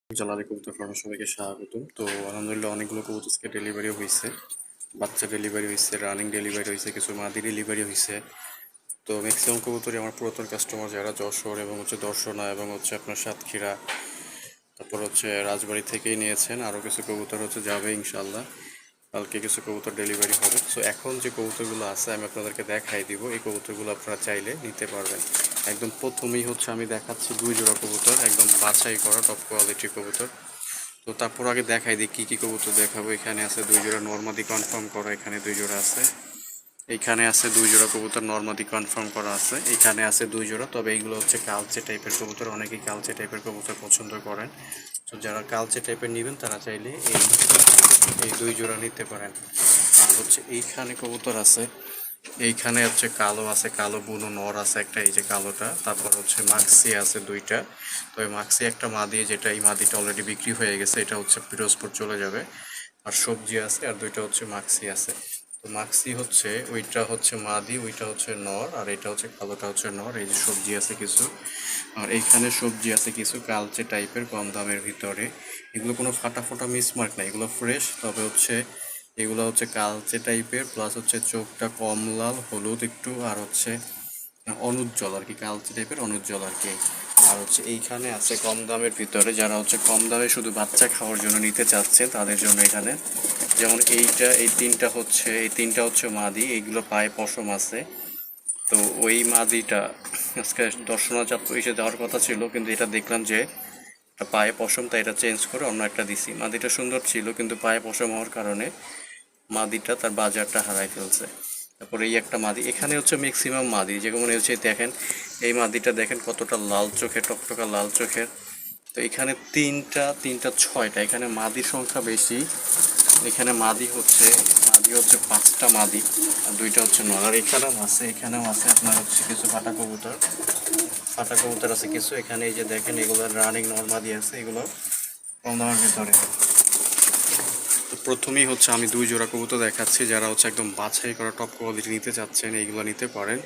জালালি কবুতর ফার্মে সবাইকে স্বাগতম। তো আলহামদুলিল্লাহ অনেকগুলো কবুতর আজকে ডেলিভারি হয়েছে, বাচ্চা ডেলিভারি হয়েছে, রানিং ডেলিভারি হয়েছে, কিছু মাদি ডেলিভারি হয়েছে। তো ম্যাক্সিমাম কবুতরই আমার পুরাতন কাস্টমার যারা যশোর এবং দর্শনা এবং আপনার সাতক্ষীরা, তারপর রাজবাড়ি থেকেই নিয়েছেন। আরও কিছু কবুতর যাবে ইনশাল্লাহ, কালকে কিছু কবুতর ডেলিভারি হবে। সো এখন যে কবুতরগুলো আছে আমি আপনাদেরকে দেখাই দিব, এই কবুতরগুলো আপনারা চাইলে নিতে পারবেন। একদম প্রথমেই আমি দেখাচ্ছি 2 জোড়া কবুতর, একদম বাছাই করা টপ কোয়ালিটির কবুতর। তো তারপর আগে দেখাই দিই কী কী কবুতর দেখাবো। এখানে আছে 2 জোড়া নর্মাদি কনফার্ম করা, এখানে 2 জোড়া আছে, এইখানে আছে 2 জোড়া কবুতর নর্মাদি কনফার্ম করা আছে, এইখানে আছে 2 জোড়া। তবে এইগুলো কালচে টাইপের কবুতর, অনেকেই কালচে টাইপের কবুতর পছন্দ করেন। তো যারা কালচে টাইপের নেবেন তারা চাইলে এই 2 জোড়া নিতে পারেন। আর এইখানে কবুতর আছে, এইখানে কালো আছে, কালো বুনো নর আছে একটা, এই যে কালোটা। তারপর মাক্সি আছে 2টা। তবে মাক্সি একটা মাদি, যেটা এই মাদিটা অলরেডি বিক্রি হয়ে গেছে, এটা পিরোজপুর চলে যাবে। আর সবজি আছে, আর 2টা মাক্সি আছে। তো মাক্সি ওইটা মাদি, ওইটা নর, আর এটা কালোটা নর। এই যে সবজি আছে কিছু, আর এইখানে সবজি আছে কিছু কালচে টাইপের, কম দামের ভিতরে। এগুলো কোনো ফাটা ফোটা মিসমার্ক না, এগুলো ফ্রেশ। তবে এগুলো কালচে টাইপের, প্লাস চোখটা কম লাল হলুদ একটু, আর অনুজ্জ্বল আর কি, কালচে টাইপের অনুজ্জ্বল আর কি। আর এইখানে আছে কম দামের ভিতরে, যারা কম দামে শুধু বাচ্চা খাওয়ার জন্য নিতে চাচ্ছে তাদের জন্য এখানে, যেমন এই তিনটা মাদি, এইগুলো পায়ে পশম আছে। তো ওই মাদিটা আজকে দর্শনাচার্য এসে দেওয়ার কথা ছিল, কিন্তু এটা দেখলাম যে পায়ে পশম, তাই এটা চেঞ্জ করে অন্য একটা দিছি। মাদিটা সুন্দর ছিল, কিন্তু পায়ে পশম হওয়ার কারণে মাদিটা তার বাজারটা হারাই ফেলছে। তারপরে এই একটা মাদি, এখানে ম্যাক্সিমাম মাদি যেমন দেখেন, এই মাদিটা দেখেন কতটা লাল চোখের, টকটকা লাল চোখের। তো এখানে তিনটা 6টা, এখানে মাদির সংখ্যা বেশি। এখানে মাদি 5টা মাদি, আর 2টা নর। আর এখানেও আছে আপনার কিছু ফাটা কবুতর আছে কিছু। এখানে এই যে দেখেন, এগুলো রানিং নর মাদি আছে, এগুলো কম দামের ভিতরে। তো প্রথমেই আমি 2 জোড়া কবুতর দেখাচ্ছি, যারা একদম বাছাই করা টপ কোয়ালিটি নিতে চাচ্ছেন এইগুলো নিতে পারেন।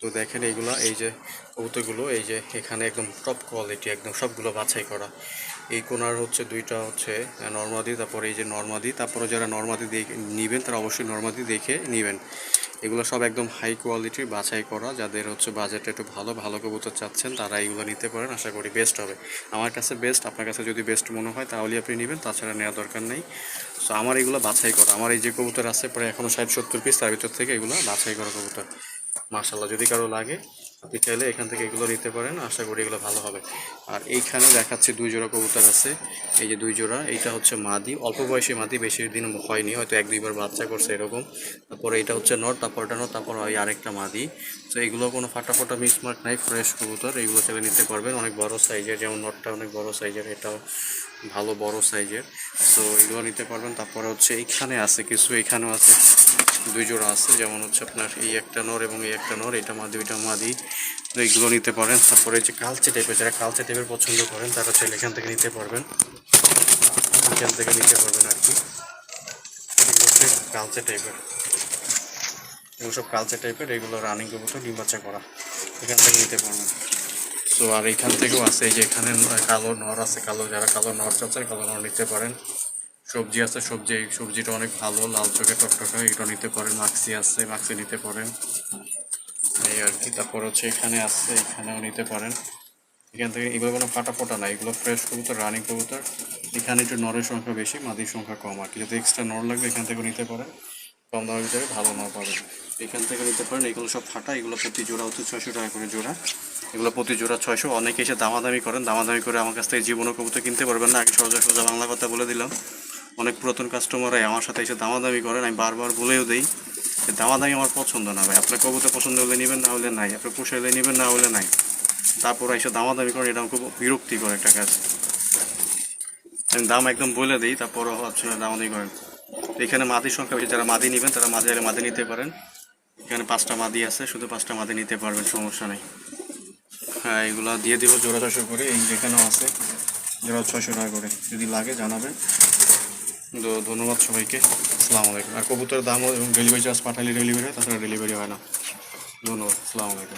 তো দেখেন এইগুলা, এই যে কবুতরগুলো, এই যে এখানে একদম টপ কোয়ালিটি, একদম সবগুলো বাছাই করা। এই কোনার 2টা নর্মাদি, তারপরে এই যে নর্মাদি। তারপরে যারা নর্মাদি নিবেন তারা অবশ্যই নর্মাদি দেখে নেবেন। এগুলো সব একদম হাই কোয়ালিটির বাছাই করা। যাদের বাজেটটা একটু ভালো কবুতর চাচ্ছেন তারা এইগুলো নিতে পারেন, আশা করি বেস্ট হবে। আমার কাছে বেস্ট, আপনার কাছে যদি বেস্ট মনে হয় তাহলেই আপনি নেবেন, তাছাড়া নেওয়ার দরকার নেই। সো আমার এগুলো বাছাই করা, আমার এই যে কবুতর আছে প্রায় এখনও 60-70 পিস, তার ভিতর থেকে এগুলো বাছাই করা কবুতর। মাশাআল্লাহ, যদি কারো লাগে আপনি চাইলে এখান থেকে এগুলো নিতে পারেন, আশা করি এগুলো ভালো হবে। আর এইখানে দেখাচ্ছি 2 জোড়া কবুতর আছে, এই যে 2 জোড়া। এইটা মাদি, অল্প বয়সী মাদি, বেশি দিন হয়নি, হয়তো 1-2 বার বাচ্চা করছে এরকম। তারপরে এটা নর, তারপর এটা নর, তারপর ওই আরেকটা মাদি। তো এগুলো কোনো ফাটা মিসমার্ক নাই, ফ্রেশ কবুতর। এগুলো চাইলে নিতে পারবেন, অনেক বড় সাইজের, যেমন নরটা অনেক বড় সাইজের, এটাও ভালো বড় সাইজের। তো এগুলো নিতে পারবেন। তারপরে এইখানে আছে কিছু, এইখানেও আছে 2 জোড়া আছে, যেমন আপনার এই একটা নর এবং এই একটা নর, এটা মাদি ওইটা মাদি। তো এইগুলো নিতে পারেন। তারপরে যে কালচে টাইপের, যারা কালচে টাইপের পছন্দ করেন তারা চাইলে এখান থেকে নিতে পারবেন, এখান থেকে নিতে পারবেন আর কি। এগুলো কালচে টাইপের, এগুলো সব কালচে টাইপের, এগুলো রানিং কবুতর, ডিম বাচ্চা করা, এখান থেকে নিতে পারবেন। সো আর এখান থেকেও আছে, এই যে এখানে কালো নর আছে, যারা কালো নর চাচ্ছেন কালো নর নিতে পারেন। সবজি আছে, সবজিটা অনেক ভালো, লাল চোখে টকটকা, এটা নিতে পারেন। মাক্সি আছে, মাক্সি নিতে পারেন, এই আর কি। তারপর এখানে আছে, এখানেও নিতে পারেন। এখান থেকে এগুলো কোনো ফাটা ফোটা না, এগুলো ফ্রেশ কবুতর, রানিং কবুতর। এখানে একটু নরের সংখ্যা বেশি, মাদির সংখ্যা কম আর কি। যদি এক্সট্রা নর লাগবে এখান থেকে নিতে পারেন, কম দামের ভিতরে ভালো নর পাবেন, এখান থেকে নিতে পারেন। এগুলো সব ফাটা, এগুলো প্রতি জোড়া 600 টাকা করে জোড়া, এগুলো প্রতি জোড়া 600। অনেকে এসে দামাদামি করেন, দামাদামি করে আমার কাছ থেকে জীবনও কবুতর কিনতে পারবেন না। আগে সোজা বাংলা কথা বলে দিলাম, অনেক পুরাতন কাস্টমাররাই আমার সাথে এসে দামাদামি করেন, আমি বারবার বলেও দিই যে দামাদামি আমার পছন্দ না ভাই। আপনার কবুতর পছন্দ হলে নেবেন, না হলে নাই। আপনার পোষাইলে নেবেন, না হলে নাই। তারপর এসে দামাদামি করেন, এটা খুব বিরক্তিকর একটা কাজ। আমি দাম একদম বলে দিই, তারপরও আপনারা দামাদামি করেন। এখানে মাদির সংখ্যা বেশি, যারা মাদি নেবেন তারা মাদি নিতে পারেন। এখানে 5টা মাদি আছে, শুধু 5টা মাদি নিতে পারবেন, সমস্যা নেই। হ্যাঁ, এগুলো দিয়ে দিব জোড়া 600 করে। এই যেখানেও আছে জোড়া 600 টাকা করে, যদি লাগে জানাবেন। তো ধন্যবাদ সবাইকে, আসসালামু আলাইকুম। আর কবুতরের দাম এবং ডেলিভারি চার্জ পাঠালে ডেলিভারি হয়, তাছাড়া ডেলিভারি হয় না। ধন্যবাদ, আসসালামু আলাইকুম।